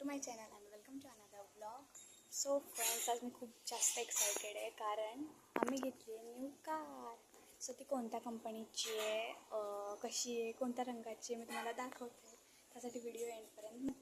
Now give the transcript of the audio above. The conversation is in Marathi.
To my channel and welcome to another blog. So friends, आज मी खूप जास्त एक्सायटेड आहे कारण आम्ही घेतली आहे न्यू कार. सो ती कोणत्या कंपनीची आहे, कशी आहे, कोणत्या रंगाची आहे, मी तुम्हाला दाखवते. त्यासाठी व्हिडिओ एंडपर्यंत